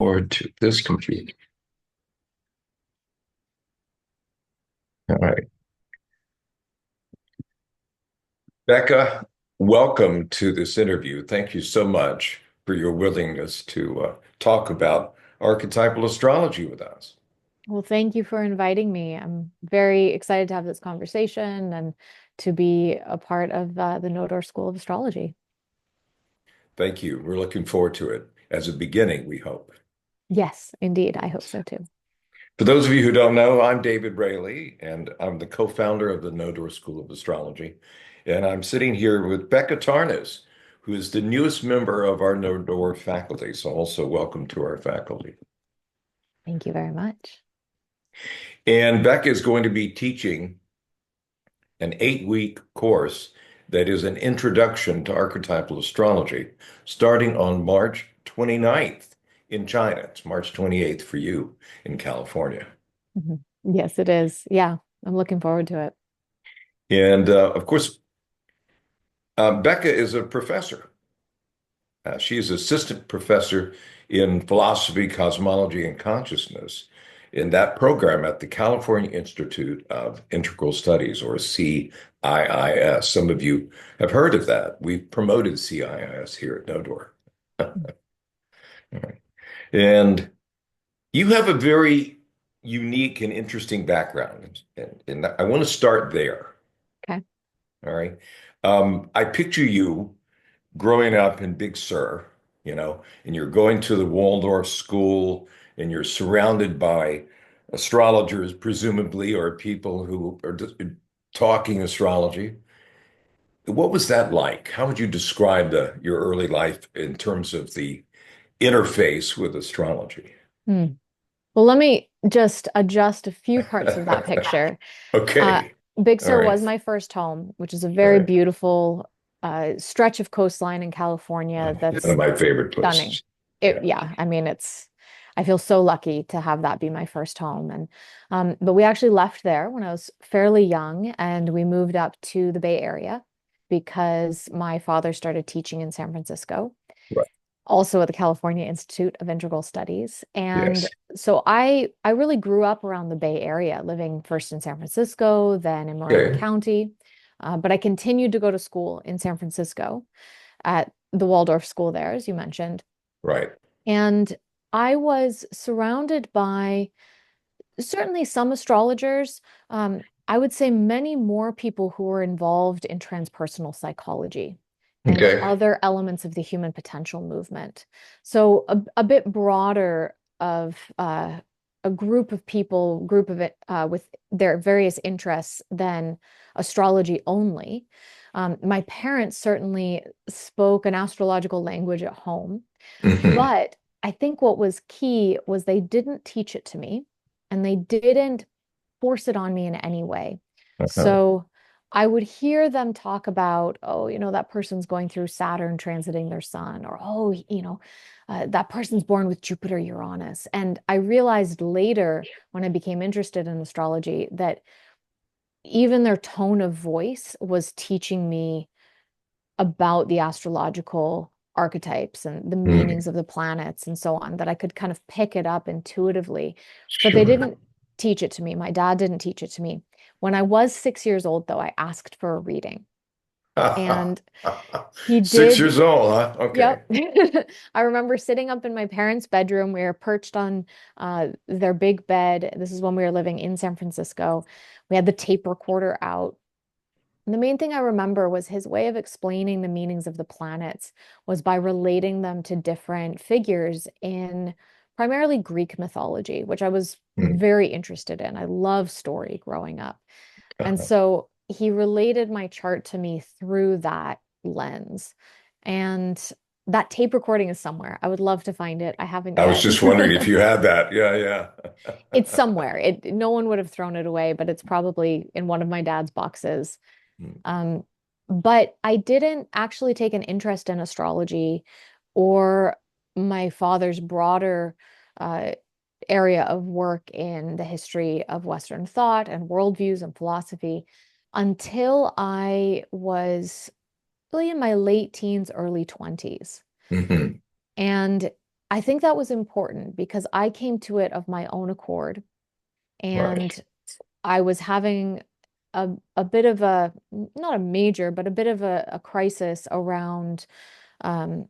forward to this computer. All right. Becca, welcome to this interview. Thank you so much for your willingness to talk about archetypal astrology with us. Well, thank you for inviting me. I'm very excited to have this conversation and to be a part of the Nodor School of Astrology. Thank you. We're looking forward to it as a beginning, we hope. Yes, indeed. I hope so too. For those of you who don't know, I'm David Railey, and I'm the co-founder of the Nodor School of Astrology. And I'm sitting here with Becca Tarnas, who is the newest member of our Nodor faculty. So also welcome to our faculty. Thank you very much. And Becca is going to be teaching an 8-week course that is an introduction to archetypal astrology starting on March 29th in China. It's March 28th for you in California. Mhm. Yes, it is. Yeah, I'm looking forward to it. And of course, Becca is a professor. She is assistant professor in philosophy, cosmology, and consciousness in that program at the California Institute of Integral Studies, or CIIS. Some of you have heard of that. We've promoted CIIS here at Nodor. And you have a very unique and interesting background, and I want to start there. Okay. All right. I picture you growing up in Big Sur, and you're going to the Waldorf school and you're surrounded by astrologers, presumably, or people who are just talking astrology. What was that like? How would you describe your early life in terms of the interface with astrology? Hmm. Well, let me just adjust a few parts of that picture. Uh, Okay. Big All Sur right. was my first home, which is a All very right. beautiful stretch of coastline in California One of that's my favorite stunning. places. Yeah. Yeah, I mean, I feel so lucky to have that be my first home. And but we actually left there when I was fairly young and we moved up to the Bay Area because my father started teaching in San Francisco, Right. also at the California Institute of Integral Studies. And Yes. so I really grew up around the Bay Area, living first in San Francisco, then in Marin Okay. County. But I continued to go to school in San Francisco at the Waldorf school there, as you mentioned. Right. And I was surrounded by certainly some astrologers. I would say many more people who were involved in transpersonal psychology and Okay. other elements of the human potential movement. So a bit broader of a group of people, group of it with their various interests than astrology only. My parents certainly spoke an astrological language at home, Hmm. but I think what was key was they didn't teach it to me and they didn't force it on me in any way. Uh-huh. So I would hear them talk about, oh, that person's going through Saturn transiting their sun, or, oh, that person's born with Jupiter, Uranus. And I realized later when I became interested in astrology that even their tone of voice was teaching me about the astrological archetypes and the Mm. meanings of the planets and so on, that I could kind of pick it up intuitively. But they Sure. didn't teach it to me. My dad didn't teach it to me. When I was 6 years old, though, I asked for a reading and he 6 years did. old, huh? Okay. Yep. I remember sitting up in my parents' bedroom. We were perched on their big bed. This is when we were living in San Francisco. We had the tape recorder out. And the main thing I remember was his way of explaining the meanings of the planets was by relating them to different figures in primarily Greek mythology, which I was Mm. very interested in. I love story growing up. And Uh-huh. so he related my chart to me through that lens. And that tape recording is somewhere. I would love to find it. I haven't I was yet. just wondering if you had that. Yeah, yeah. It's somewhere. No one would have thrown it away, but it's probably in one of my dad's boxes. Mm. Um, but I didn't actually take an interest in astrology or my father's broader uh, area of work in the history of Western thought and worldviews and philosophy until I was really in my late teens, early 20s. Hmm. And I think that was important because I came to it of my own accord, Right. and I was having a bit of a, not a major, but a bit of a crisis around um,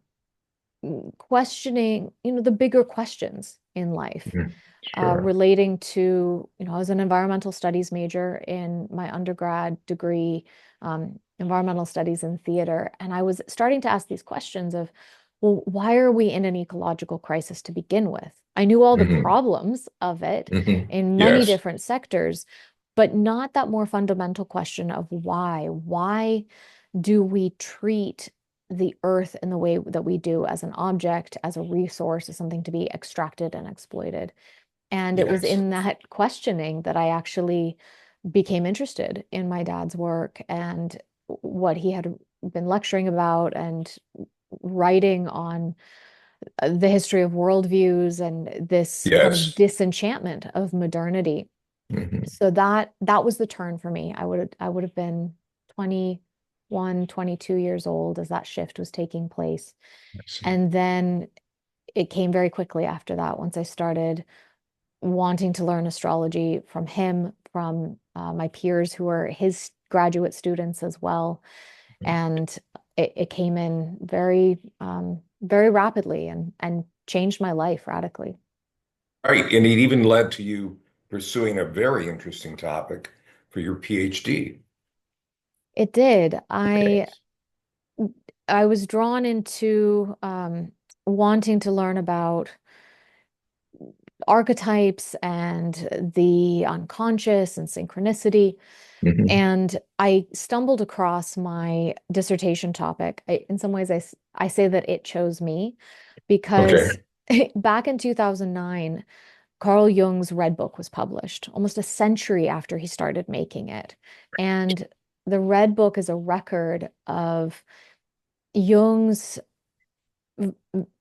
questioning, the bigger questions in life, Mhm. Sure. relating to, I was an environmental studies major in my undergrad degree, environmental studies in theater. And I was starting to ask these questions of, well, why are we in an ecological crisis to begin with? I knew all the Hmm. problems of it Hmm. in many Yes. different sectors, but not that more fundamental question of why. Why do we treat the earth in the way that we do as an object, as a resource, as something to be extracted and exploited? And it was Yes. in that questioning that I actually became interested in my dad's work and what he had been lecturing about and writing on the history of worldviews and this kind of Yes. disenchantment of modernity. Hmm. So that was the turn for me. I would have been 21, 22 years old as that shift was taking place. I see. And then it came very quickly after that, once I started wanting to learn astrology from him, from my peers who were his graduate students as well. And it came in very, very rapidly and changed my life radically. Right. And it even led to you pursuing a very interesting topic for your PhD. It did. Yes. I was drawn into wanting to learn about archetypes and the unconscious and synchronicity. Hmm. And I stumbled across my dissertation topic. In some ways, I say that it chose me because Okay. back in 2009, Carl Jung's Red Book was published almost a century after he started making it. And the Red Book is a record of Jung's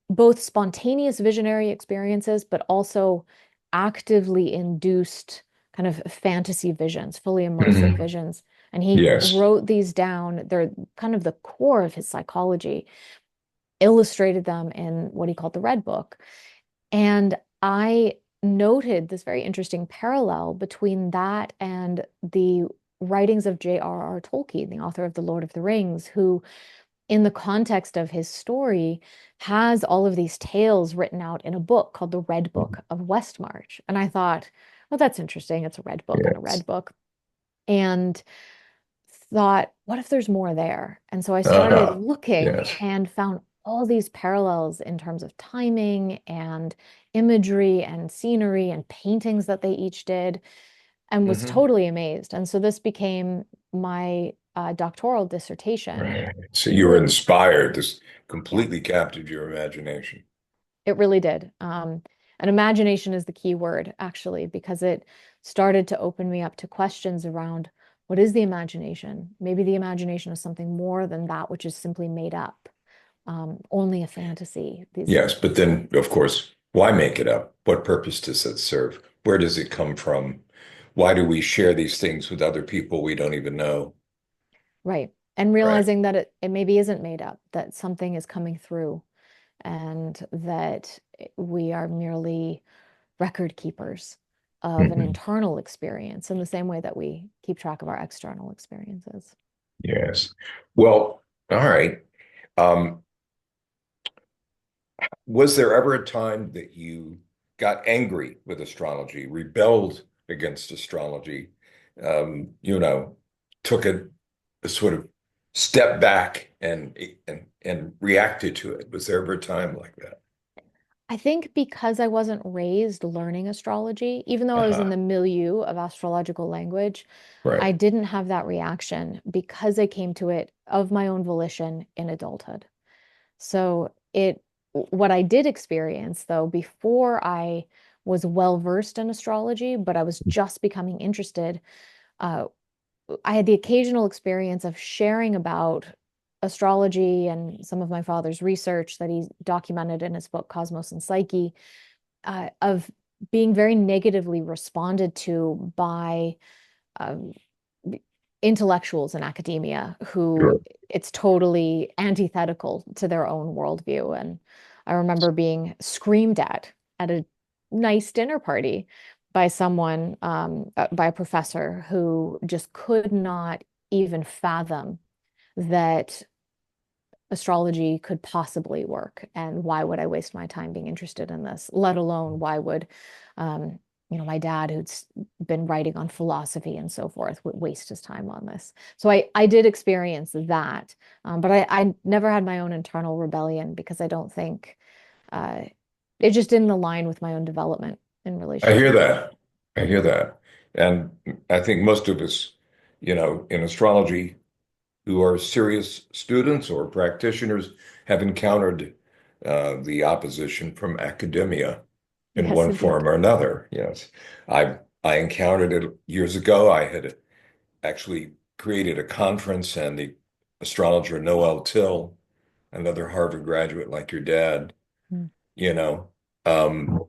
both spontaneous visionary experiences, but also actively induced kind of fantasy visions, fully immersive Hmm. visions. And he Yes. wrote these down. They're kind of the core of his psychology, illustrated them in what he called the Red Book. And I noted this very interesting parallel between that and the writings of J.R.R. Tolkien, the author of The Lord of the Rings, who in the context of his story, has all of these tales written out in a book called the Red Book of Westmarch. And I thought, well, that's interesting. It's a red book on a Yes. red book. And thought, what if there's more there? And so I started Uh-huh. looking Yes. and found all these parallels in terms of timing and imagery and scenery and paintings that they each did, and was Hmm. totally amazed. And so this became my doctoral dissertation. Right. So you were Really, inspired. This yeah. completely captured your imagination. It really did. And imagination is the key word, actually, because it started to open me up to questions around what is the imagination? Maybe the imagination is something more than that which is simply made up, only a fantasy. These, Yes, but then, of course, why make it up? What purpose does it serve? Where does it come from? Why do we share these things with other people we don't even know? right. And Right. realizing that it maybe isn't made up, that something is coming through, and that we are merely record keepers of an Hmm. internal experience in the same way that we keep track of our external experiences. Yes. Well, all right. Um, was there ever a time that you got angry with astrology, rebelled against astrology, you know, took a sort of step back and reacted to it? Was there ever a time like that? I think because I wasn't raised learning astrology, even though I was in Uh-huh. the milieu of astrological language, I Right. didn't have that reaction because I came to it of my own volition in adulthood. So what I did experience though, before I was well versed in astrology, but I was just becoming interested, uh, I had the occasional experience of sharing about astrology and some of my father's research that he documented in his book Cosmos and Psyche, of being very negatively responded to by um, intellectuals in academia who Sure. it's totally antithetical to their own worldview. And I remember being screamed at a nice dinner party by someone, by a professor who just could not even fathom that astrology could possibly work. And why would I waste my time being interested in this? Let alone why would, um, my dad, who's been writing on philosophy and so forth, would waste his time on this. So I did experience that, but I never had my own internal rebellion because I don't think uh, it just didn't align with my own development in I hear relationship to it. that. I hear that. And I think most of us, in astrology who are serious students or practitioners have encountered the opposition from academia in Yes, one indeed. form or another. Yes. I encountered it years ago. I had actually created a conference, and the astrologer Noel Till, another Harvard graduate like your dad, Mm. you know, um,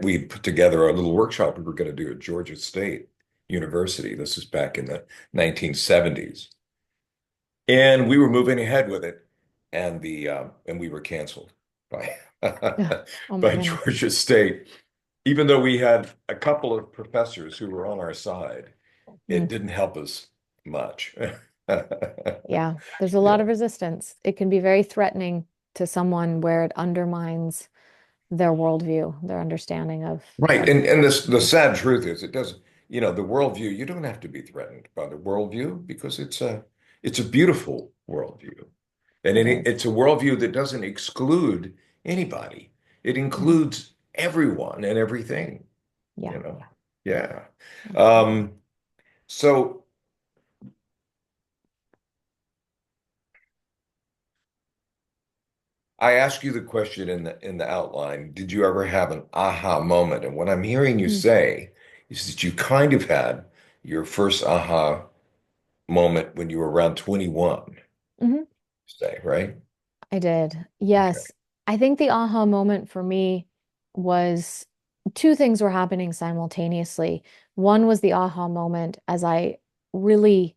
we put together a little workshop we were going to do at Georgia State University. This is back in the 1970s. And we were moving ahead with it, and we were canceled by Yeah. Oh my by goodness. Georgia State. Even though we had a couple of professors who were on our side, it Mm. didn't help us much. Yeah, there's a lot Yeah. of resistance. It can be very threatening to someone where it undermines their worldview, their understanding Right. of And the life. sad truth is it doesn't, the worldview, you don't have to be threatened by the worldview because it's a beautiful worldview. And It is. it's a worldview that doesn't exclude anybody. It Mhm. includes everyone and everything, Yeah, you know. Yeah. absolutely. Um, so I asked you the question in the outline, did you ever have an aha moment? And what I'm hearing you Mm. say is that you kind of had your first aha moment when you were around 21, Hmm. say, right? I did. Okay. Yes. I think the aha moment for me was two things were happening simultaneously. One was the aha moment as I really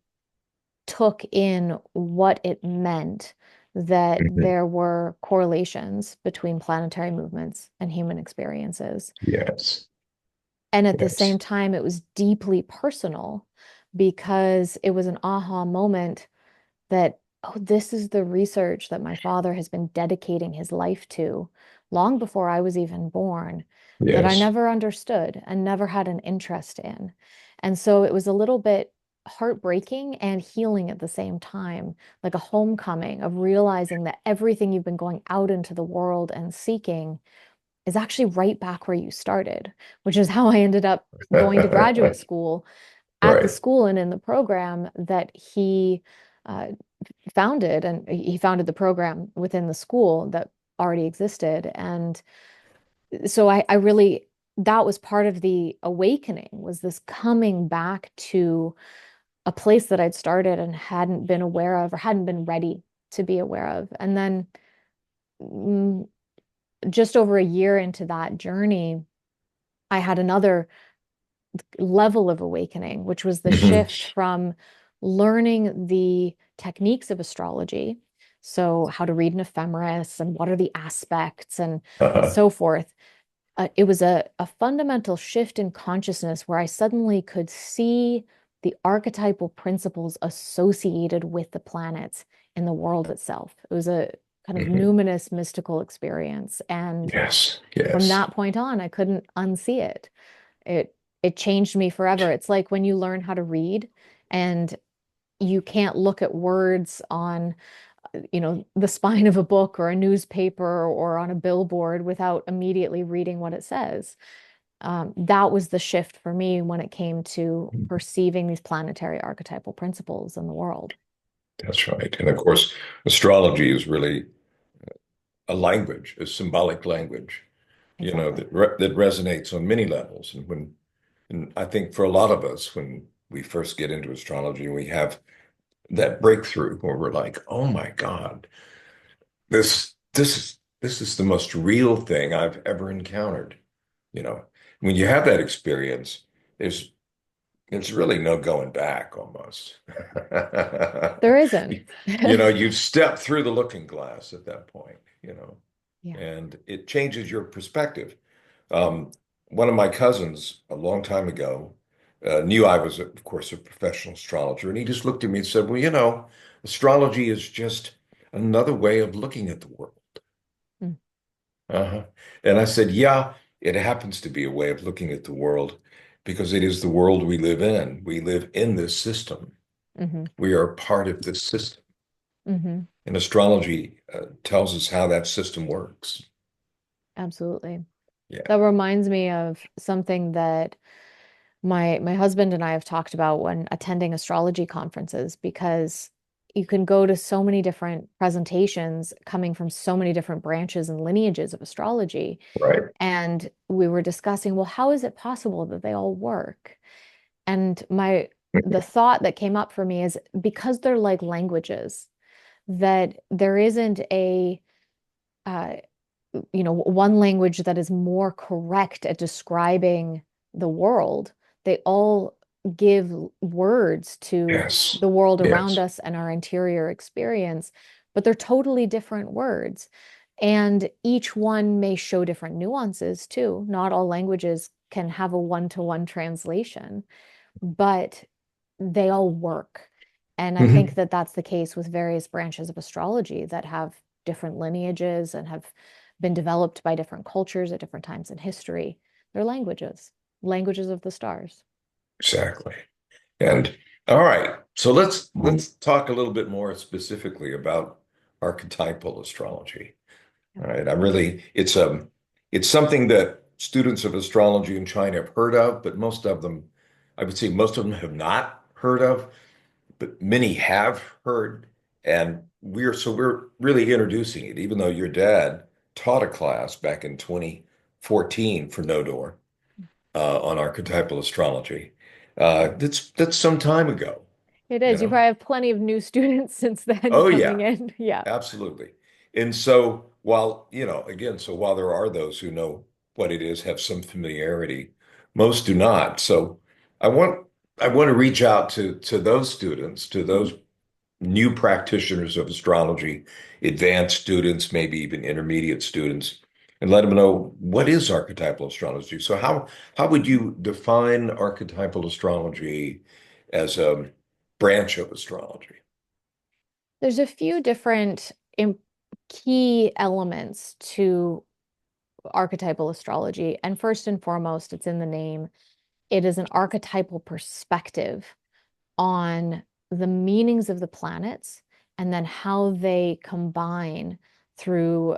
took in what it meant that Mhm. there were correlations between planetary movements and human experiences. Yes. And at the Yes. same time, it was deeply personal because it was an aha moment that, oh, this is the research that my father has been dedicating his life to long before I was even born, that I Yes. never understood and never had an interest in. And so it was a little bit heartbreaking and healing at the same time, like a homecoming of realizing that everything you've been going out into the world and seeking is actually right back where you started, which is how I ended up going to graduate school at the Right. school and in the program that he uh, founded. And he founded the program within the school that already existed. And so I really, that was part of the awakening, was this coming back to a place that I'd started and hadn't been aware of or hadn't been ready to be aware of. And then mm, just over a year into that journey, I had another level of awakening, which was the Mhm. shift from learning the techniques of astrology. So, how to read an ephemeris and what are the aspects and Uh-huh. so forth. It was a fundamental shift in consciousness where I suddenly could see the archetypal principles associated with the planets in the world itself. It was a kind of Mhm. numinous mystical experience. And Yes. from Yes. that point on, I couldn't unsee it. It it changed me forever. It's like when you learn how to read and you can't look at words on, the spine of a book or a newspaper or on a billboard without immediately reading what it says. That was the shift for me when it came to perceiving these planetary archetypal principles in the world. That's right. And of course, astrology is really a language, a symbolic language, Exactly. that resonates on many levels. And I think for a lot of us, when we first get into astrology, we have that breakthrough where we're like, "Oh my God, this is the most real thing I've ever encountered." You know, when you have that experience, there's really no going back almost. There isn't. You've stepped through the looking glass at that point. Yeah. and it changes your perspective. Um, One of my cousins a long time ago knew I was, of course, a professional astrologer, and he just looked at me and said, "Well, astrology is just another way of looking at the world." Mm. Uh-huh. And I said, "Yeah, it happens to be a way of looking at the world because it is the world we live in. We live in this system. Hmm. We are part of this system." Hmm. And astrology tells us how that system works. Absolutely. Yeah, That reminds me of something that my husband and I have talked about when attending astrology conferences, because you can go to so many different presentations coming from so many different branches and lineages of astrology. right. And we were discussing, well, how is it possible that they all work? And the thought that came up for me is because they're like languages, that there isn't a uh, one language that is more correct at describing the world. They all give words to Yes, the world around yes. us and our interior experience, but they're totally different words. And each one may show different nuances too. Not all languages can have a one-to-one translation, but they all work. And I think Mhm. that that's the case with various branches of astrology that have different lineages and have been developed by different cultures at different times in history. They're languages, languages of the stars. Exactly. And all right, so let's talk a little bit more specifically about archetypal astrology. Yeah. All right, it's something that students of astrology in China have heard of, but I would say most of them have not heard of, but many have heard, and we're really introducing it, even though your dad taught a class back in 2014 for Nodor on archetypal astrology. That's some time ago, It you is. You know? probably have plenty of new students since then Oh coming yeah, in. Yeah. absolutely. And so while there are those who know what it is, have some familiarity, most do not. So I want I want to reach out to those students, to Mhm. those new practitioners of astrology, advanced students, maybe even intermediate students, and let them know what is archetypal astrology. So how would you define archetypal astrology as a branch of astrology? There's a few different key elements to archetypal astrology. And first and foremost, it's in the name. It is an archetypal perspective on the meanings of the planets and then how they combine through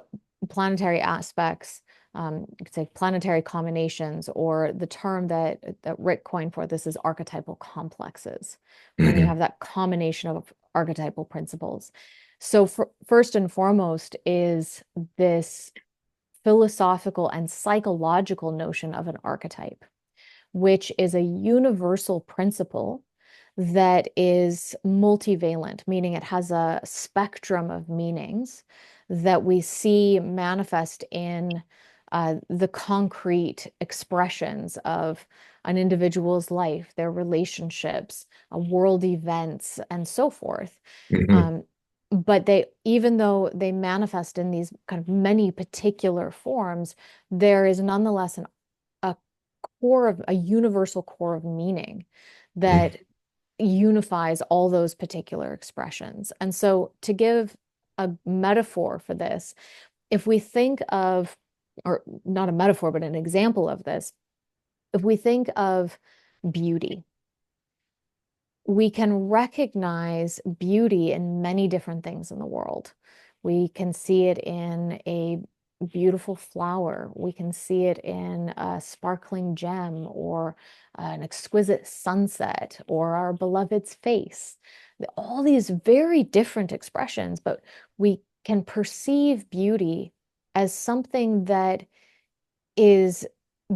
planetary aspects. You could say planetary combinations, or the term that Rick coined for this is archetypal complexes, when you have Mhm. that combination of archetypal principles. So, first and foremost, is this philosophical and psychological notion of an archetype, which is a universal principle that is multivalent, meaning it has a spectrum of meanings that we see manifest in the concrete expressions of an individual's life, their relationships, world events, and so forth. Mhm. Um, but even though they manifest in these kind of many particular forms, there is nonetheless a a universal core of meaning that Mhm. unifies all those particular expressions. And so, to give a metaphor for this, if we think of, or not a metaphor, but an example of this, if we think of beauty, we can recognize beauty in many different things in the world. We can see it in a beautiful flower. We can see it in a sparkling gem or an exquisite sunset or our beloved's face. All these very different expressions, but we can perceive beauty as something that is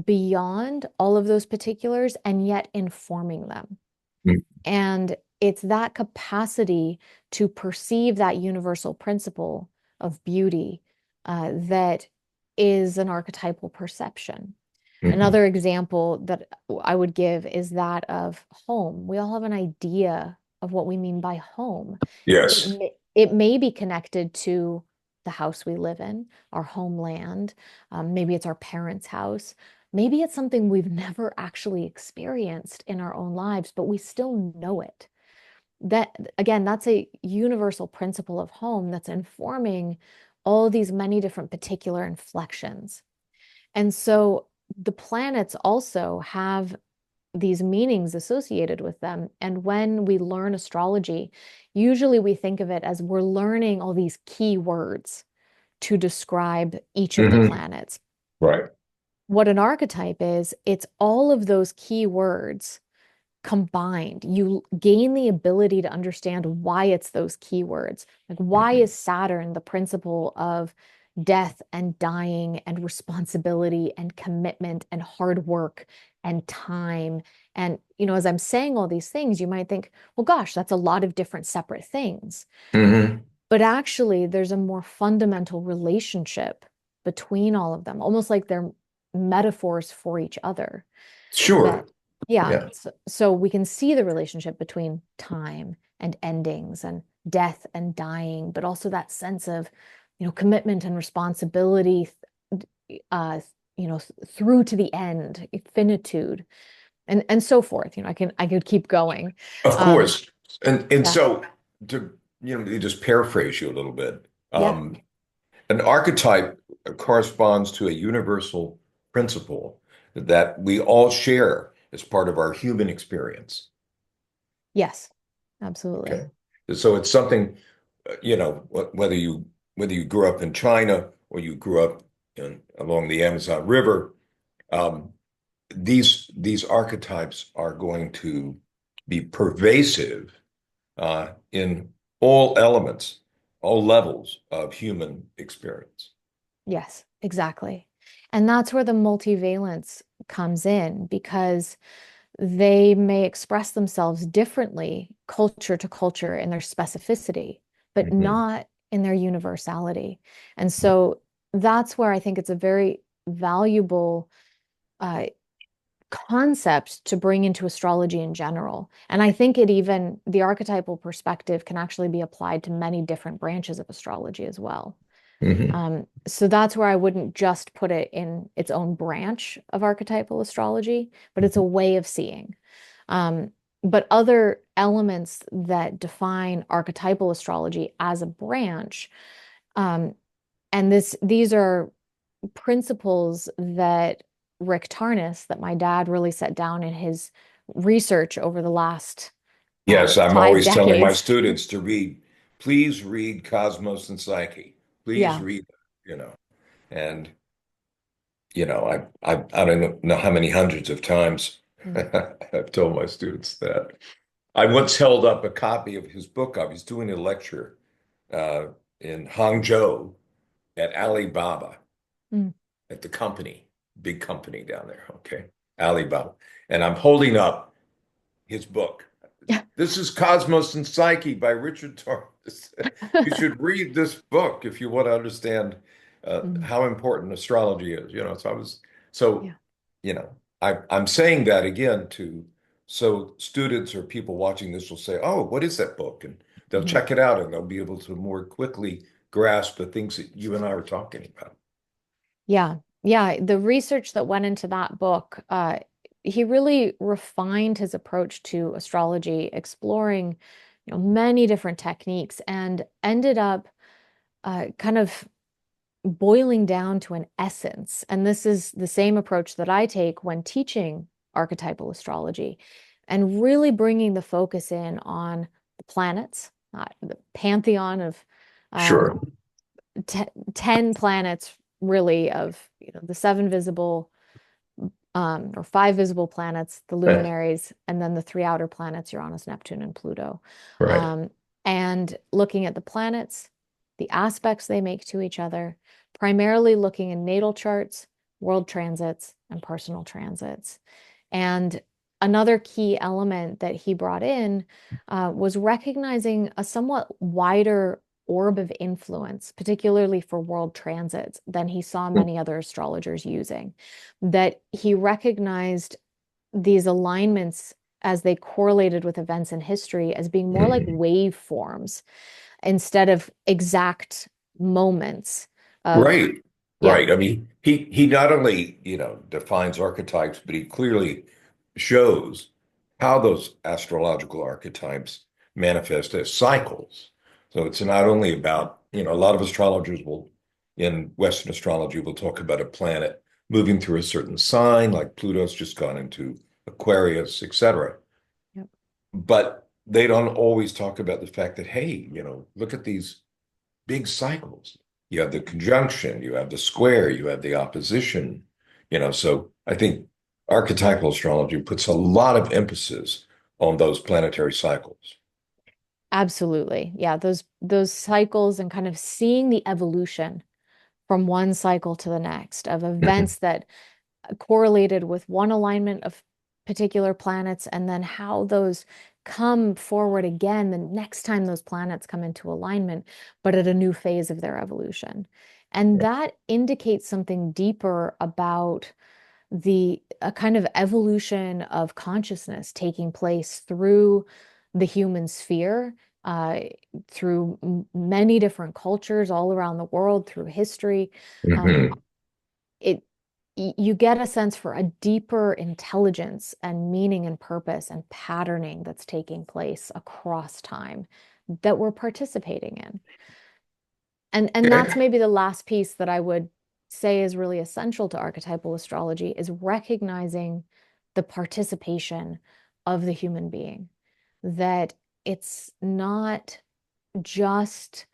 beyond all of those particulars and yet informing them. Mhm. And it's that capacity to perceive that universal principle of beauty that is an archetypal perception. Mhm. Another example that I would give is that of home. We all have an idea of what we mean by home. Yes. It may be connected to the house we live in, our homeland. Maybe it's our parents' house. Maybe it's something we've never actually experienced in our own lives, but we still know it. That, again, that's a universal principle of home that's informing all these many different particular inflections. And so the planets also have these meanings associated with them. And when we learn astrology, usually we think of it as we're learning all these key words to describe each of the Hmm. planets. Right. What an archetype is, it's all of those key words combined. You gain the ability to understand why it's those keywords. Like, why Hmm. is Saturn the principle of death and dying and responsibility and commitment and hard work and time? And, as I'm saying all these things, you might think, well, gosh, that's a lot of different separate things. Hmm. But actually, there's a more fundamental relationship between all of them, almost like they're metaphors for each other. That, Sure. yeah, Yeah. so we can see the relationship between time and endings and death and dying, but also that sense of, commitment and responsibility, uh, through to the end, finitude, and so forth. I could keep going. Of Um, course. And yeah, so to just paraphrase you a little bit, yeah, an archetype corresponds to a universal principle that we all share as part of our human experience. yes, absolutely. Okay. So it's something, whether you grew up in China or you grew up along the Amazon River, um, these archetypes are going to be pervasive in all elements, all levels of human experience. Yes, exactly. And that's where the multivalence comes in, because they may express themselves differently culture to culture in their specificity, but Mhm. not in their universality. And so that's where I think it's a very valuable uh, concept to bring into astrology in general. And I think the archetypal perspective can actually be applied to many different branches of astrology as well. Mhm. So that's where I wouldn't just put it in its own branch of archetypal astrology, but it's a way of seeing. Um, but other elements that define archetypal astrology as a branch, um, and these are principles that Rick Tarnas, that my dad really set down in his research over the last Yes, I'm five always telling my decades. students to read, please read Cosmos and Psyche. Please Yeah. read, and I don't know how many hundreds of times Mm. I've told my students that. I once held up a copy of his book. I was doing a lecture uh, in Hangzhou at Alibaba Mm. at the company, big company down there, okay? Alibaba. And I'm holding up his book. This is Cosmos and Psyche by Richard Tarnas. You should read this book if you want to understand Mm. how important astrology is. So, Yeah. I'm saying that again so students or people watching this will say, "Oh, what is that book?" And they'll Mhm. check it out and they'll be able to more quickly grasp the things that you and I are talking about. Yeah. Yeah. The research that went into that book, he really refined his approach to astrology, exploring, many different techniques, and ended up kind of boiling down to an essence. And this is the same approach that I take when teaching archetypal astrology, and really bringing the focus in on the planets, the pantheon of um, Sure. 10 planets, really, of the seven visible, or five visible planets, the luminaries, and then the three outer planets, Uranus, Neptune, and Pluto. Right. Um, and looking at the planets, the aspects they make to each other, primarily looking in natal charts, world transits, and personal transits. And another key element that he brought in was recognizing a somewhat wider orb of influence, particularly for world transits, than he saw many other astrologers using. That he recognized these alignments as they correlated with events in history as being more like Mhm. waveforms instead of exact moments of, Right, yeah, right. I mean, he not only, defines archetypes, but he clearly shows how those astrological archetypes manifest as cycles. So it's not only about, a lot of astrologers will, in Western astrology, will talk about a planet moving through a certain sign, like Pluto's just gone into Aquarius, etc. yep, But they don't always talk about the fact that, hey, look at these big cycles. You have the conjunction, you have the square, you have the opposition, so I think archetypal astrology puts a lot of emphasis on those planetary cycles. absolutely. Yeah, those cycles and kind of seeing the evolution from one cycle to the next of Mhm. events that correlated with one alignment of particular planets and then how those come forward again the next time those planets come into alignment, but at a new phase of their evolution. And that indicates something deeper about the a kind of evolution of consciousness taking place through the human sphere, uh, through many different cultures all around the world, through history. Um, Mhm. it you get a sense for a deeper intelligence and meaning and purpose and patterning that's taking place across time that we're participating in. And that's Okay. maybe the last piece that I would say is really essential to archetypal astrology is recognizing the participation of the human being, that it's not just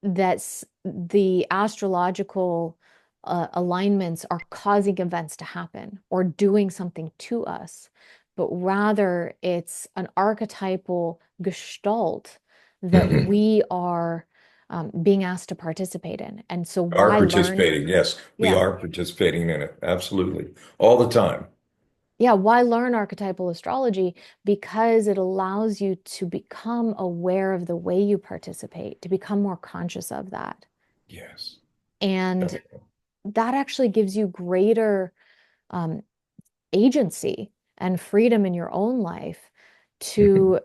that the astrological alignments are causing events to happen or doing something to us, but rather it's an archetypal gestalt that Mhm. we are being asked to participate in. And so, Are why learn? participating. Yes, we Yeah. are participating in it. Absolutely. All the time. Yeah, why learn archetypal astrology? Because it allows you to become aware of the way you participate, to become more conscious of that. Yes. And that actually gives you greater um, agency and freedom in your own life Mhm. to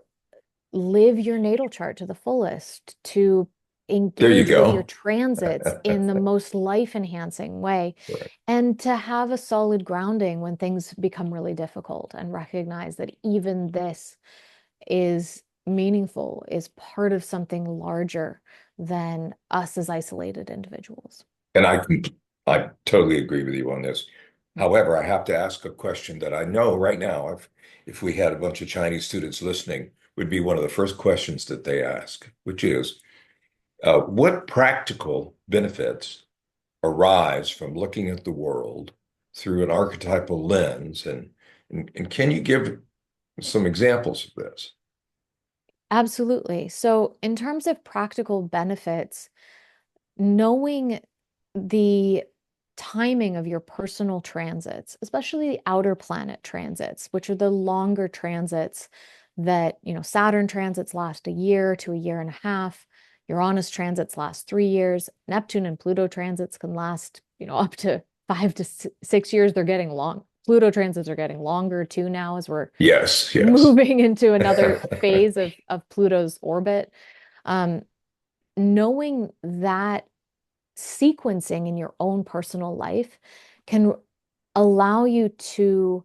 live your natal chart to the fullest, to There you engage with your go. transits in the most life enhancing way, Right. and to have a solid grounding when things become really difficult and recognize that even this is meaningful, is part of something larger than us as isolated individuals. And I totally agree with you on this. However, I have to ask a question that I know right now, if we had a bunch of Chinese students listening, would be one of the first questions that they ask, which is, what practical benefits arise from looking at the world through an archetypal lens? And can you give some examples of this? Absolutely. So, in terms of practical benefits, knowing the timing of your personal transits, especially the outer planet transits, which are the longer transits that, Saturn transits last a year to a year and a half, Uranus transits last 3 years, Neptune and Pluto transits can last, up to 5 to 6 years. They're getting long. Pluto transits are getting longer too now as we're Yes, yes. moving into another phase of Pluto's orbit. Um, Knowing that sequencing in your own personal life can allow you to,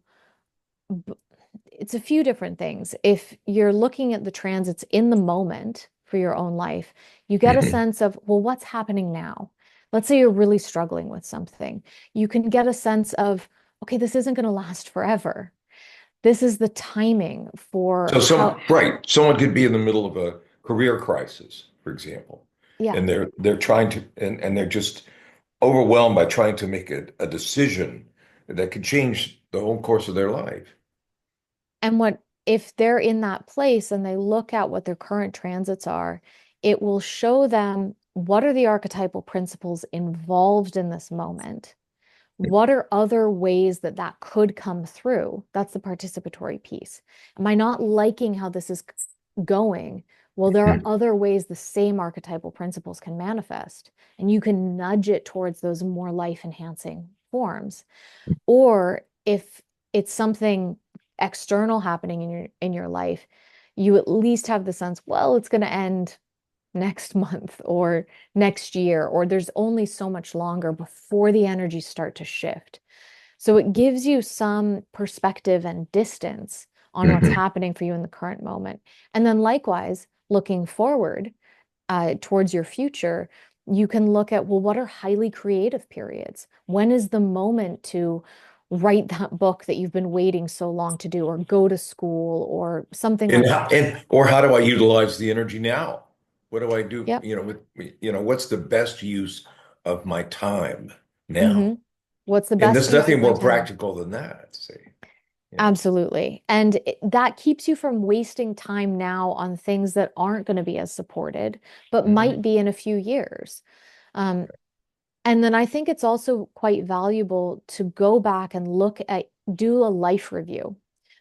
it's a few different things. If you're looking at the transits in the moment for your own life, you get a Mhm. sense of, well, what's happening now? Let's say you're really struggling with something. You can get a sense of, okay, this isn't going to last forever. This is the timing for So how, right, someone could be in the middle of a career crisis, for example, yeah. and they're trying to and they're just overwhelmed by trying to make a decision that could change the whole course of their life. And what if they're in that place and they look at what their current transits are, it will show them what are the archetypal principles involved in this moment. What are other ways that that could come through? That's the participatory piece. Am I not liking how this is going? Well, there are Mhm. other ways the same archetypal principles can manifest, and you can nudge it towards those more life enhancing forms. Or if it's something external happening in your life, you at least have the sense, well, it's going to end next month or next year, or there's only so much longer before the energies start to shift. So it gives you some perspective and distance on what's Hmm. happening for you in the current moment. And then likewise, looking forward towards your future, you can look at, well, what are highly creative periods? When is the moment to write that book that you've been waiting so long to do, or go to school, or something And like how, that? and or how do I utilize the energy now? What do I do? Yep. What's the best use of my time now? hmm What's the And best there's use of nothing my more time? practical than that. See, Absolutely. And that keeps you from wasting time now on things that aren't going to be as supported, but Mhm. might be in a few years. Um, and then I think it's also quite valuable to go back and do a life review.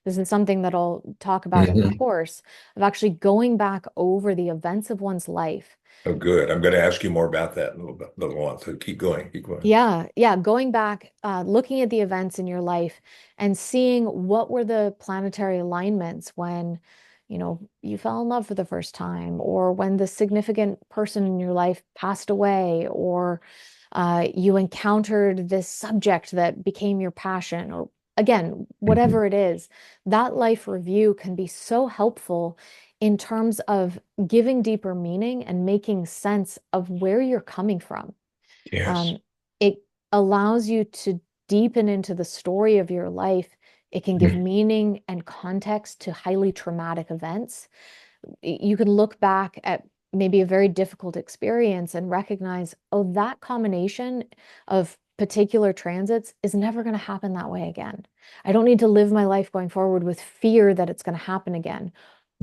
This is something that I'll talk about in the Mhm. course of actually going back over the events of one's life. Oh, good. I'm going to ask you more about that in a little while. So keep going, keep going. Yeah, yeah, going back, looking at the events in your life and seeing what were the planetary alignments when, you fell in love for the first time, or when the significant person in your life passed away, or you encountered this subject that became your passion, or again, Mhm. whatever it is, that life review can be so helpful in terms of giving deeper meaning and making sense of where you're coming from. Yes. Um, it allows you to deepen into the story of your life. It can give Mhm. meaning and context to highly traumatic events. You can look back at maybe a very difficult experience and recognize, oh, that combination of particular transits is never going to happen that way again. I don't need to live my life going forward with fear that it's going to happen again.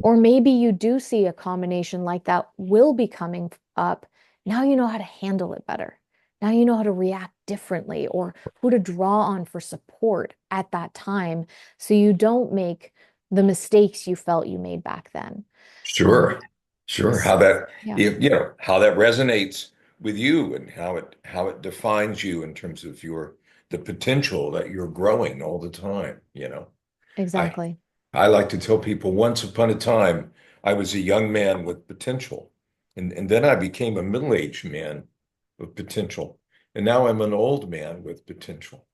Or maybe you do see a combination like that will be coming up. Now you know how to handle it better. Now you know how to react differently, or who to draw on for support at that time so you don't make the mistakes you felt you made back then. Um, Sure. Sure. s- yeah, How that resonates with you and how it defines you in terms of the potential that you're growing all the time. I exactly. I like to tell people once upon a time I was a young man with potential. And then I became a middle-aged man with potential. And now I'm an old man with potential.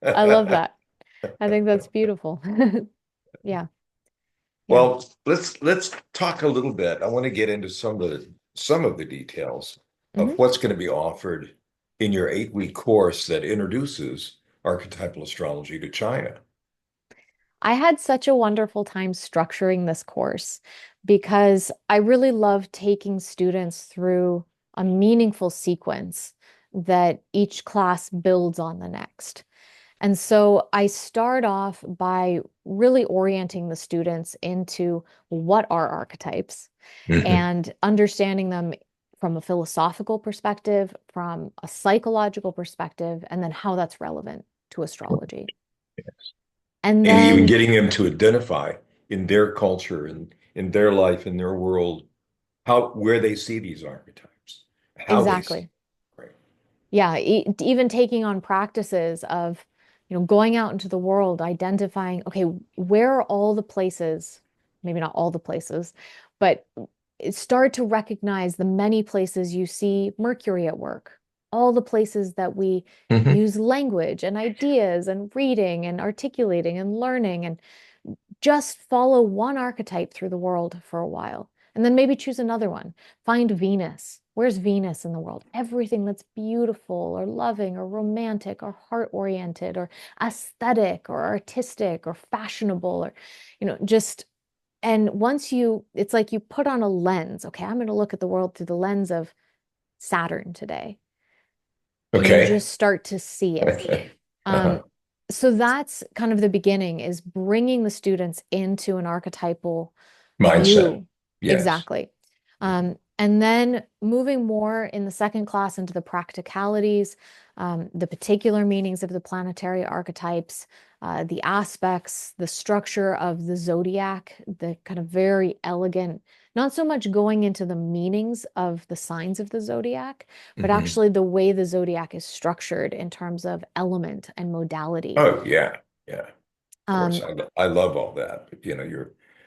I love that. I think that's beautiful. Yeah, yeah. Well, let's talk a little bit. I want to get into some of the details of Mhm. what's going to be offered in your 8-week course that introduces archetypal astrology to China. I had such a wonderful time structuring this course because I really love taking students through a meaningful sequence that each class builds on the next. And so I start off by really orienting the students into what are archetypes Hmm. and understanding them from a philosophical perspective, from a psychological perspective, and then how that's relevant to astrology. And And even then getting them to identify in their culture and in their life, in their world, how where they see these archetypes, how they see. exactly. Right. Yeah, even taking on practices of, going out into the world, identifying, okay, where are all the places, maybe not all the places, but start to recognize the many places you see Mercury at work, all the places that we Hmm. use language and ideas and reading and articulating and learning, and just follow one archetype through the world for a while. And then maybe choose another one. Find Venus. Where's Venus in the world? Everything that's beautiful or loving or romantic or heart oriented or aesthetic or artistic or fashionable or, just. And it's like you put on a lens. Okay, I'm going to look at the world through the lens of Saturn today. And you Okay. just start to see it. Um, Uh-huh. so that's kind of the beginning, is bringing the students into an archetypal Mindset. view. Yes. Exactly. And then moving more in the second class into the practicalities, the particular meanings of the planetary archetypes, the aspects, the structure of the zodiac, the kind of very elegant, not so much going into the meanings of the signs of the zodiac, but Hmm. actually the way the zodiac is structured in terms of element and modality. Oh, yeah. Yeah. Of course. Um, I love all that.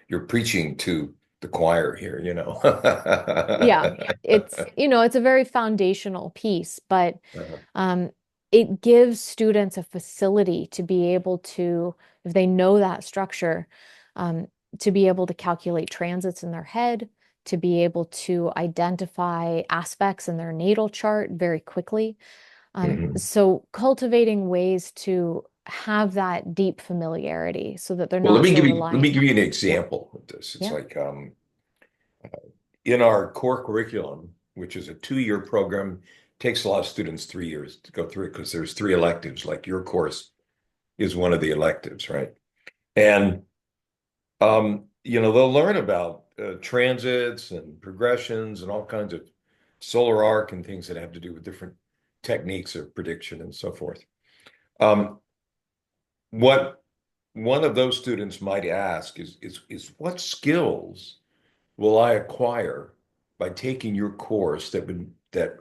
You're preaching to the choir here, you know. Yeah, it's a very foundational piece, but Uh-huh. um, it gives students a facility to be able to, if they know that structure, um, to be able to calculate transits in their head, to be able to identify aspects in their natal chart very quickly. Mhm. So cultivating ways to have that deep familiarity so that they're Well, not so let me reliant. give you an Yeah, example of this. It's yeah. like in our core curriculum, which is a 2-year program, takes a lot of students 3 years to go through it because there's 3 electives, like your course is one of the electives, right? And they'll learn about transits and progressions and all kinds of solar arc and things that have to do with different techniques of prediction and so forth. Um, what one of those students might ask is what skills will I acquire by taking your course that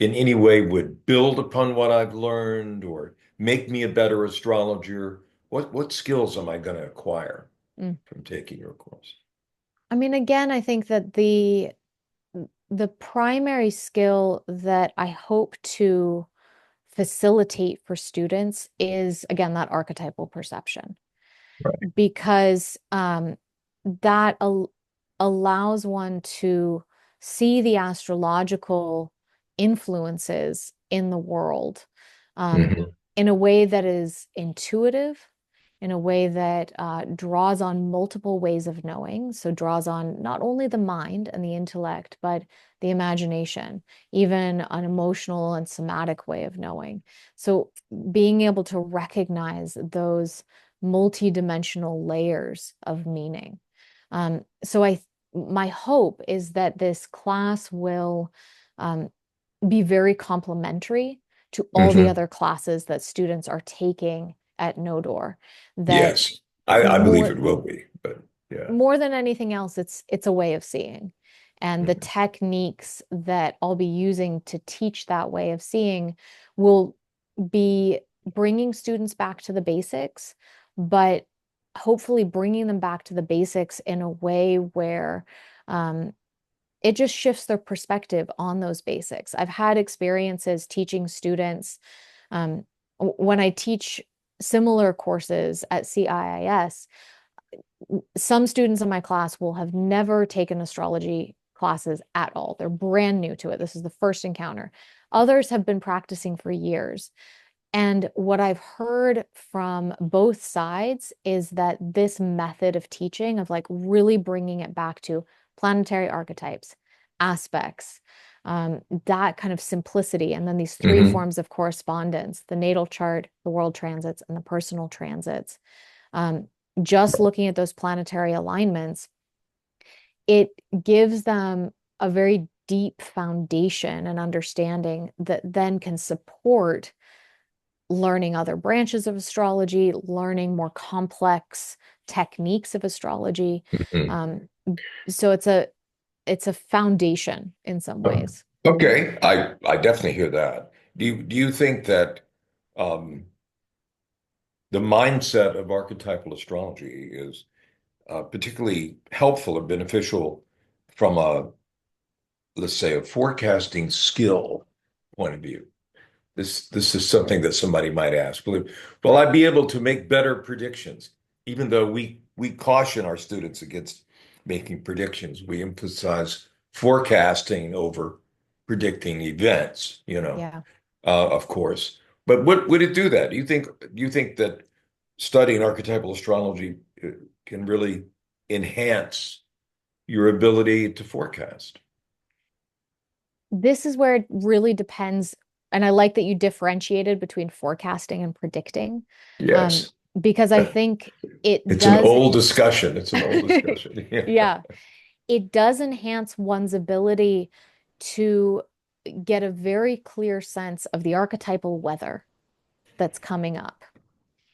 in any way would build upon what I've learned or make me a better astrologer? What skills am I going to acquire Mm. from taking your course? I mean, again, I think that the primary skill that I hope to facilitate for students is, again, that archetypal perception, Right. because that allows one to see the astrological influences in the world um, Mhm. in a way that is intuitive, in a way that draws on multiple ways of knowing. So, draws on not only the mind and the intellect, but the imagination, even an emotional and somatic way of knowing. So, being able to recognize those multi-dimensional layers of meaning. My hope is that this class will um, be very complementary to all the Mhm. other classes that students are taking at Nodor. That Yes, I believe more it will be, but yeah. more than anything else, it's a way of seeing. And the Mhm. techniques that I'll be using to teach that way of seeing will be bringing students back to the basics, but hopefully bringing them back to the basics in a way where um, it just shifts their perspective on those basics. I've had experiences teaching students when I teach similar courses at CIIS. Some students in my class will have never taken astrology classes at all. They're brand new to it. This is the first encounter. Others have been practicing for years. And what I've heard from both sides is that this method of teaching, of like really bringing it back to planetary archetypes, aspects, that kind of simplicity, and then these three Mhm. forms of correspondence, the natal chart, the world transits, and the personal transits. Um, just looking at those planetary alignments, it gives them a very deep foundation and understanding that then can support learning other branches of astrology, learning more complex techniques of astrology. Mhm. Um, so it's a foundation in some ways. Okay, I definitely hear that. Do you think that um, the mindset of archetypal astrology is particularly helpful or beneficial from let's say, a forecasting skill point of view? This is something that somebody might ask. Will I be able to make better predictions? Even though we caution our students against making predictions, we emphasize forecasting over predicting events, Yeah. of course. But what would it do that? Do you think that studying archetypal astrology can really enhance your ability to forecast? This is where it really depends. And I like that you differentiated between forecasting and predicting, um, Yes. because I think it It's an does, old discussion. It's an old discussion. Yeah. yeah, it does enhance one's ability to get a very clear sense of the archetypal weather that's coming up.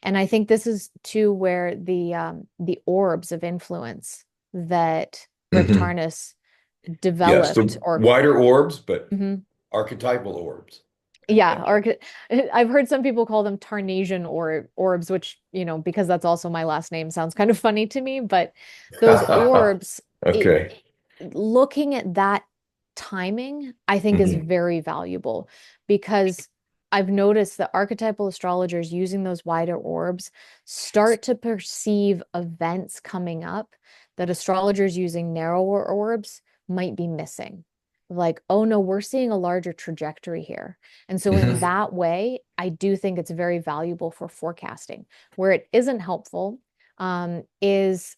And I think this is too where the orbs of influence that Becca Hmm. Tarnas Yes, developed, the or wider orbs, but mhm. archetypal orbs. Yeah, I've heard some people call them Tarnasian or orbs, which, because that's also my last name, sounds kind of funny to me, but those orbs it, Okay. looking at that timing, I think is Hmm. very valuable because I've noticed that archetypal astrologers using those wider orbs start to perceive events coming up that astrologers using narrower orbs might be missing. Like, oh no, we're seeing a larger trajectory here. And so, in Hmm. that way, I do think it's very valuable for forecasting. Where it isn't helpful is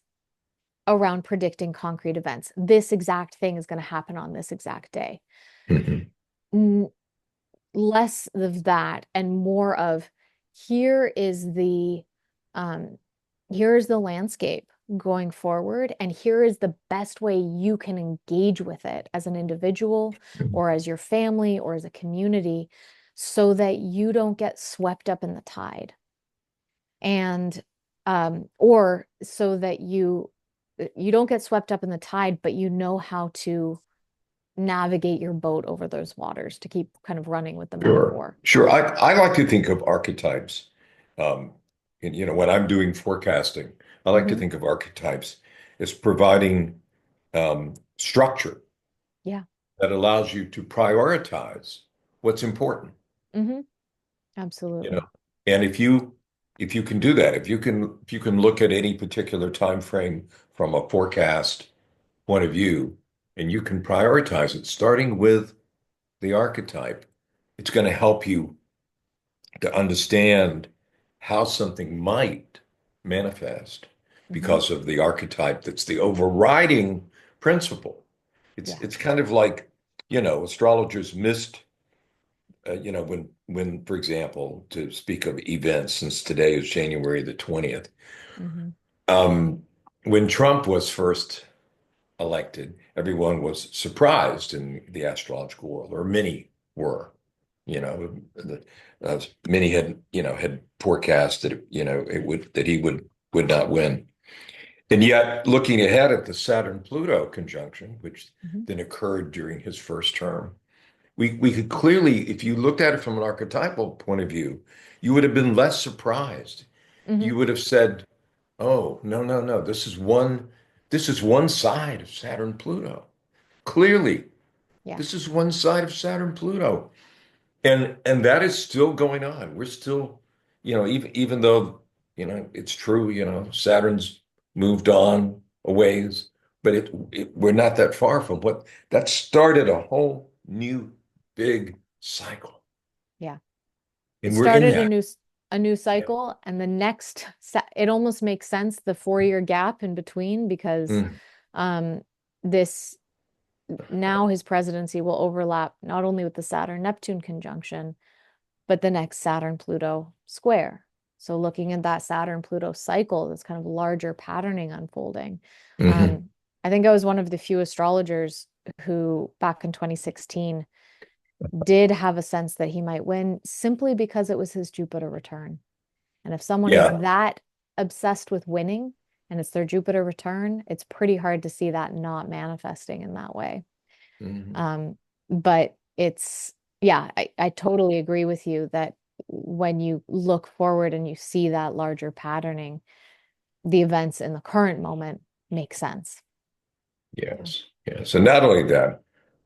around predicting concrete events. This exact thing is going to happen on this exact day. Hmm. N- Less of that and more of here is the um here's the landscape going forward, and here is the best way you can engage with it as an individual or as your family or as a community so that you don't get swept up in the tide, and or so that you don't get swept up in the tide, but you know how to navigate your boat over those waters to keep kind of running with the Sure. metaphor. Sure. I like to think of archetypes. Um, when I'm doing forecasting, I like to Hmm. think of archetypes as providing structure Yeah. that allows you to prioritize what's important, Hmm. you know. Absolutely. And if you can do that, if you can look at any particular time frame from a forecast point of view, and you can prioritize it, starting with the archetype, it's going to help you to understand how something might manifest Hmm. because of the archetype that's the overriding principle. It's Yeah. it's kind of like, astrologers missed, when, for example, to speak of events, since today is January the 20th, Hmm. um, when Trump was first elected, everyone was surprised in the astrological world, or many were. You know, many had forecast that he would not win. And yet, looking ahead at the Saturn-Pluto conjunction, which Hmm. then occurred during his first term, we could clearly, if you looked at it from an archetypal point of view, you would have been less surprised. Hmm. You would have said, "Oh, no, no, no, this is one side of Saturn-Pluto. Clearly, Yeah. this is one side of Saturn-Pluto." And that is still going on. We're still, even though, it's true, Saturn's moved on a ways, but we're not that far from what that started a whole new big cycle. Yeah. It And we're in started that. a new Yeah. cycle, and the next it almost makes sense the 4 year gap in between because Mm. um this now his presidency will overlap not only with the Saturn Neptune conjunction but the next Saturn Pluto square. So looking at that Saturn Pluto cycle, this kind of larger patterning unfolding. Hmm. Um, I think I was one of the few astrologers who, back in 2016, did have a sense that he might win simply because it was his Jupiter return. And if someone is Yeah. that obsessed with winning and it's their Jupiter return, it's pretty hard to see that not manifesting in that way. Hmm. Um, but yeah, I totally agree with you that when you look forward and you see that larger patterning, the events in the current moment make sense. Yeah. Yes. Yes. And not only that,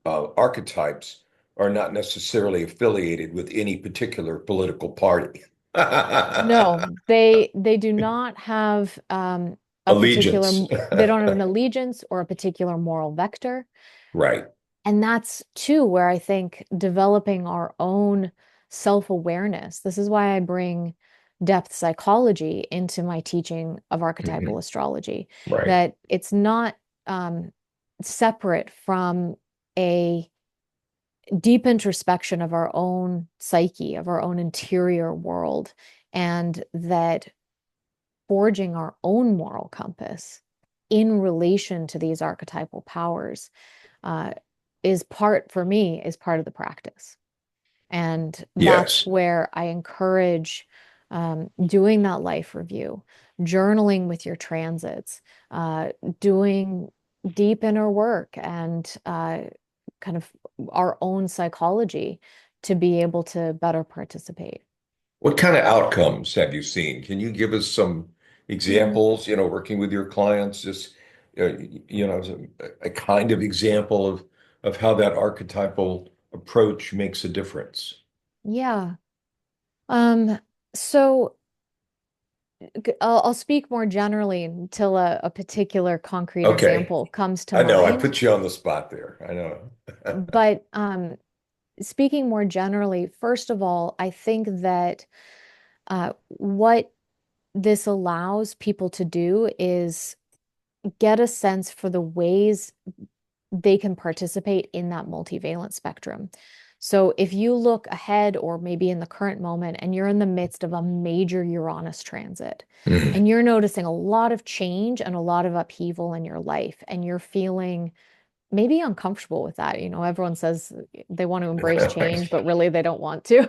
archetypes are not necessarily affiliated with any particular political party. No, they do not have a Allegiance. particular, they don't have an allegiance or a particular moral vector. Right. And that's too where I think developing our own self-awareness. This is why I bring depth psychology into my teaching of archetypal Mhm. astrology, Right. that it's not um, separate from a deep introspection of our own psyche, of our own interior world, and that forging our own moral compass in relation to these archetypal powers uh, for me, is part of the practice. And that's Yes. where I encourage doing that life review, journaling with your transits, doing deep inner work, and kind of our own psychology to be able to better participate. What kind of outcomes have you seen? Can you give us some Mhm. examples, working with your clients, just as a kind of example of how that archetypal approach makes a difference. Yeah. Um, so I'll speak more generally until a particular concrete Okay. example comes to I know I mind. put you on the spot there. I know. But speaking more generally, first of all, I think that what this allows people to do is get a sense for the ways they can participate in that multivalent spectrum. So if you look ahead or maybe in the current moment and you're in the midst of a major Uranus transit Mhm. and you're noticing a lot of change and a lot of upheaval in your life and you're feeling maybe uncomfortable with that. Everyone says they want to embrace change, but really they don't want to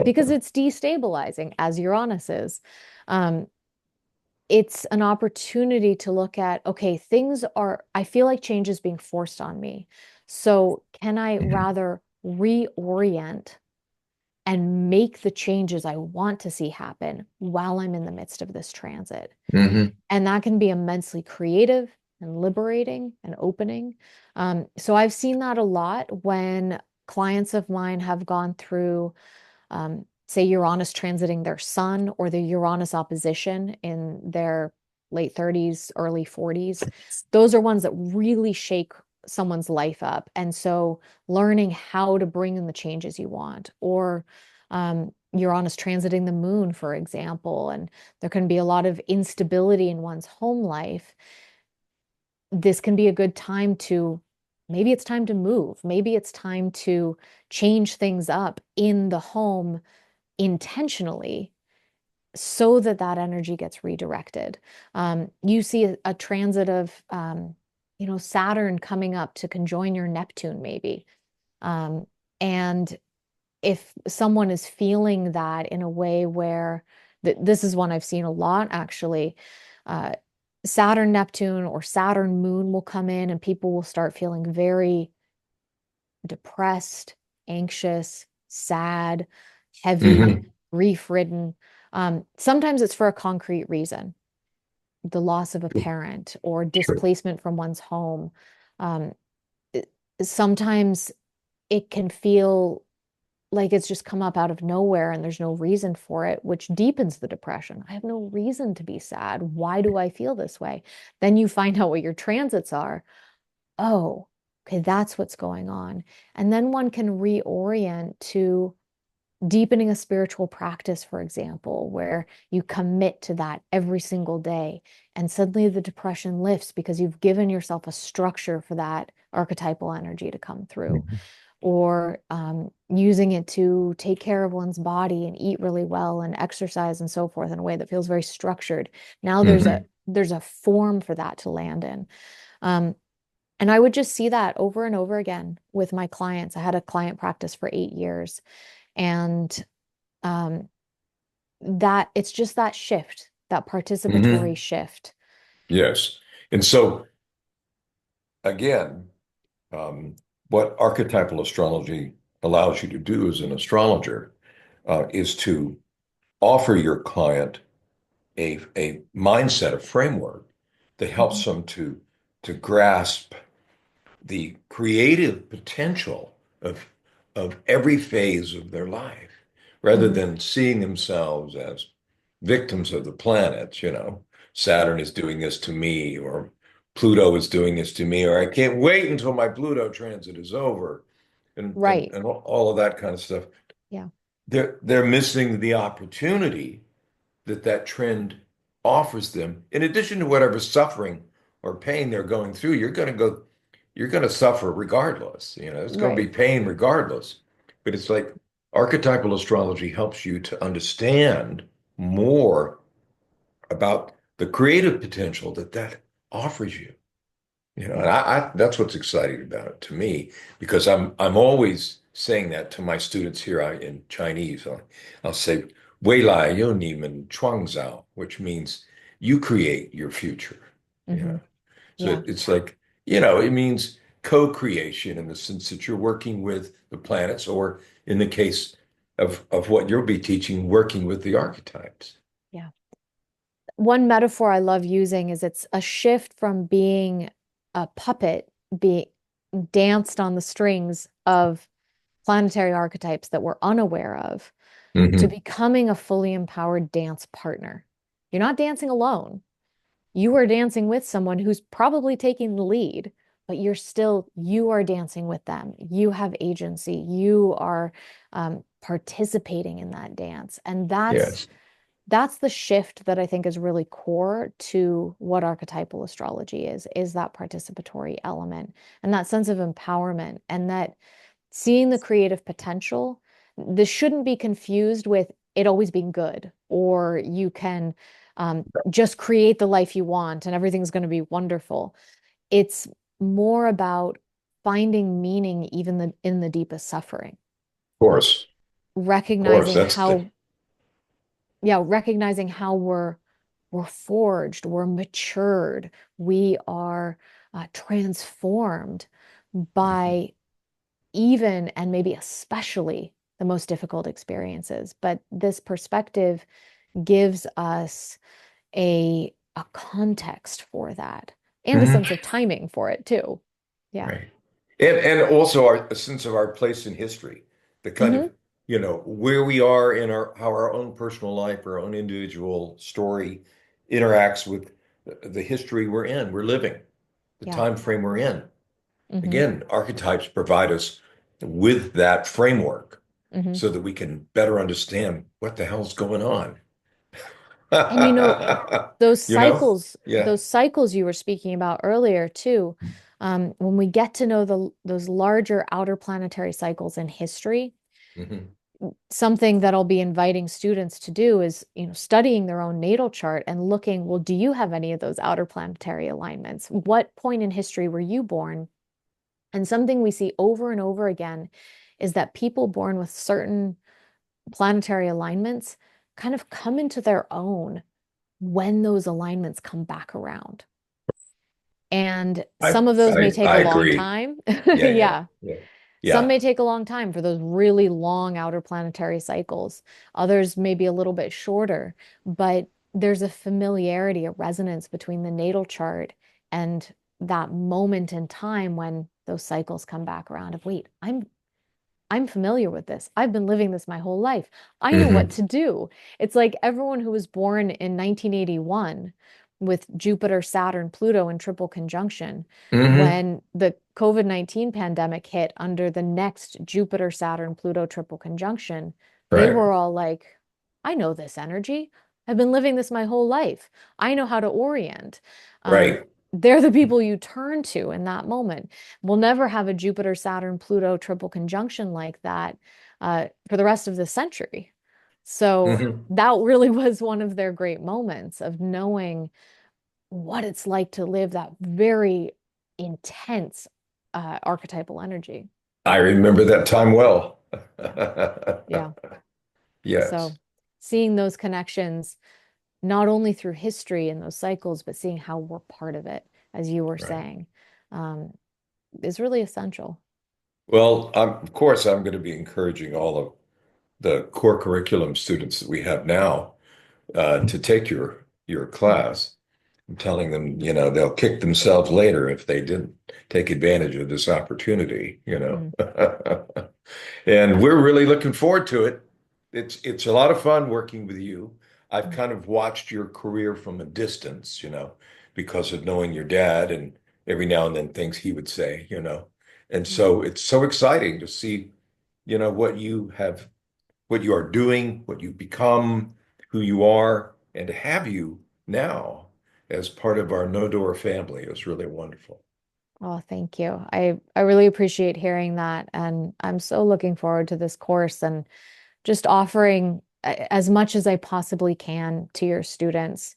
because it's destabilizing as Uranus is. Um, it's an opportunity to look at, okay, I feel like change is being forced on me. So can I Mhm. rather reorient and make the changes I want to see happen while I'm in the midst of this transit? Mhm. And that can be immensely creative and liberating and opening. So I've seen that a lot when clients of mine have gone through say Uranus transiting their sun or the Uranus opposition in their late 30s, early 40s. Those are ones that really shake someone's life up. And so learning how to bring in the changes you want, or Uranus transiting the moon, for example, and there can be a lot of instability in one's home life. This can be a good time to maybe it's time to move. Maybe it's time to change things up in the home intentionally so that that energy gets redirected. You see a transit of, Saturn coming up to conjoin your Neptune, maybe. Um, and if someone is feeling that in a way where this is one I've seen a lot actually, uh, Saturn, Neptune, or Saturn, Moon will come in and people will start feeling very depressed, anxious, sad, heavy, Mhm. grief-ridden. Sometimes it's for a concrete reason, the loss of a parent or Sure. displacement from one's home. Um, it- Sometimes it can feel like it's just come up out of nowhere and there's no reason for it, which deepens the depression. I have no reason to be sad. Why do I feel this way? Then you find out what your transits are. Oh, okay, that's what's going on. And then one can reorient to deepening a spiritual practice, for example, where you commit to that every single day. And suddenly the depression lifts because you've given yourself a structure for that archetypal energy to come through. Mhm. Or using it to take care of one's body and eat really well and exercise and so forth in a way that feels very structured. Now Mhm. there's a form for that to land in. Um, and I would just see that over and over again with my clients. I had a client practice for 8 years, and um, that it's just that shift, that participatory Mhm. shift. Yes. And so again, um, what archetypal astrology allows you to do as an astrologer is to offer your client a mindset, a framework that helps Mhm. them to grasp the creative potential of every phase of their life, rather Mhm. than seeing themselves as victims of the planets, Saturn is doing this to me, or Pluto is doing this to me, or I can't wait until my Pluto transit is over, and and, Right. and all of that kind of stuff. Yeah. They're missing the opportunity that trend offers them. In addition to whatever suffering or pain they're going through, you're going to suffer regardless. It's going to be Right. pain regardless. But it's like archetypal astrology helps you to understand more about the creative potential that offers you. And Yeah. I that's what's exciting about it to me, because I'm always saying that to my students here in Chinese. I'll say, 未来有你们创造, which means you create your future. You Hmm. know, so Yeah. it's like, it means co-creation in the sense that you're working with the planets, or in the case of what you'll be teaching, working with the archetypes. Yeah. one metaphor I love using is it's a shift from being a puppet, being danced on the strings of planetary archetypes that we're unaware of, to Hmm. becoming a fully empowered dance partner. You're not dancing alone. You are dancing with someone who's probably taking the lead, but you are dancing with them. You have agency. You are participating in that dance. And Yes, that's the shift that I think is really core to what archetypal astrology is that participatory element and that sense of empowerment and that seeing the creative potential. This shouldn't be confused with it always being good, or you can just create the life you want and everything's going to be wonderful. It's more about finding meaning even in the deepest suffering, of course. recognizing That's the how, yeah, recognizing how we're forged, we're matured, we are transformed Mhm. by even and maybe especially the most difficult experiences. But this perspective gives us a context for that and a sense Mhm. of timing for it too. Yeah. Right. And also a sense of our place in history, the kind Hmm. of, where we are in how our own personal life, our own individual story interacts with the history we're living, the Yeah. time frame we're in. Hmm. Again, archetypes provide us with that framework Hmm. so that we can better understand what the hell's going on. And You know? Yeah. those cycles you were speaking about earlier too, when we get to know those larger outer planetary cycles in history, Hmm. something that I'll be inviting students to do is, studying their own natal chart and looking, well, do you have any of those outer planetary alignments? What point in history were you born? And something we see over and over again is that people born with certain planetary alignments kind of come into their own when those alignments come back around. And I some of those may I take I a long agree. time. Yeah, yeah, Yeah. yeah. Some Yeah. may take a long time for those really long outer planetary cycles. Others may be a little bit shorter, but there's a familiarity, a resonance between the natal chart and that moment in time when those cycles come back around of, wait, I'm familiar with this. I've been living this my whole life. I know what Hmm. to do. It's like everyone who was born in 1981 with Jupiter, Saturn, Pluto in triple conjunction, Hmm. when the COVID-19 pandemic hit under the next Jupiter, Saturn, Pluto triple conjunction, they Right. were all like, I know this energy. I've been living this my whole life. I know how to orient. Um, Right. they're the people you turn to in that moment. We'll never have a Jupiter, Saturn, Pluto triple conjunction like that for the rest of the century. So Hmm. that really was one of their great moments of knowing what it's like to live that very intense archetypal energy. I remember that time well. Yeah. Yeah. Yes. So seeing those connections, not only through history and those cycles, but seeing how we're part of it, as you were Right. saying, um, is really essential. Well, of course, I'm going to be encouraging all of the core curriculum students that we have now to take your Mm, class. I'm telling them, they'll kick themselves later if they didn't take advantage of this opportunity. mm, And we're really looking forward to it. It's a lot of fun working with you. I've mm, kind of watched your career from a distance, because of knowing your dad and every now and then things he would say. And mm. so it's so exciting to see, what you are doing, what you've become, who you are, and to have you now as part of our No Door family is really wonderful. Oh, thank you. I really appreciate hearing that, and I'm so looking forward to this course and just offering as much as I possibly can to your students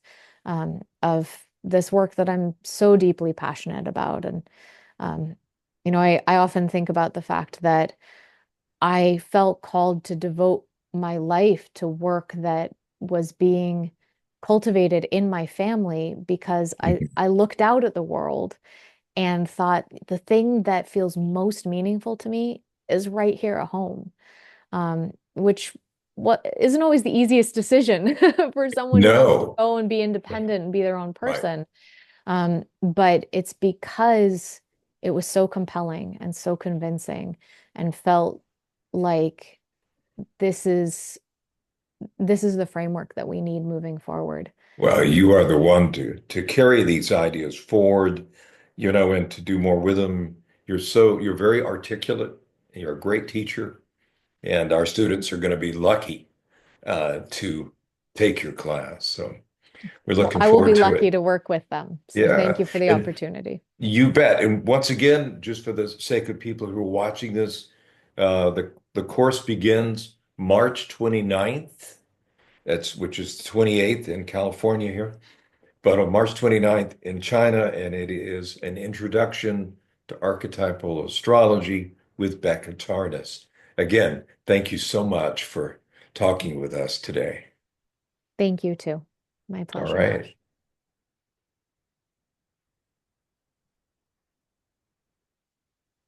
of this work that I'm so deeply passionate about. And um, I often think about the fact that I felt called to devote my life to work that was being cultivated in my family because I looked out at the world and thought the thing that feels most meaningful to me is right here at home, which what isn't always the easiest decision for someone who wants to No. go and be independent and be their own Right. person. But it's because it was so compelling and so convincing and felt like this is this is the framework that we need moving forward. Well, you are the one to carry these ideas forward, and to do more with them. You're very articulate. You're a great teacher, and our students are going to be lucky to take your class. So we're Well, looking I will be forward to lucky it. to work with them. So thank Yeah, you for the and opportunity. you bet. And once again, just for the sake of people who are watching this, the course begins March 29th. Which is the 28th in California here. But on March 29th in China, and it is an introduction to archetypal astrology with Becca Tarnas. Again, thank you so much for talking with us today. Thank you too. My All pleasure. right.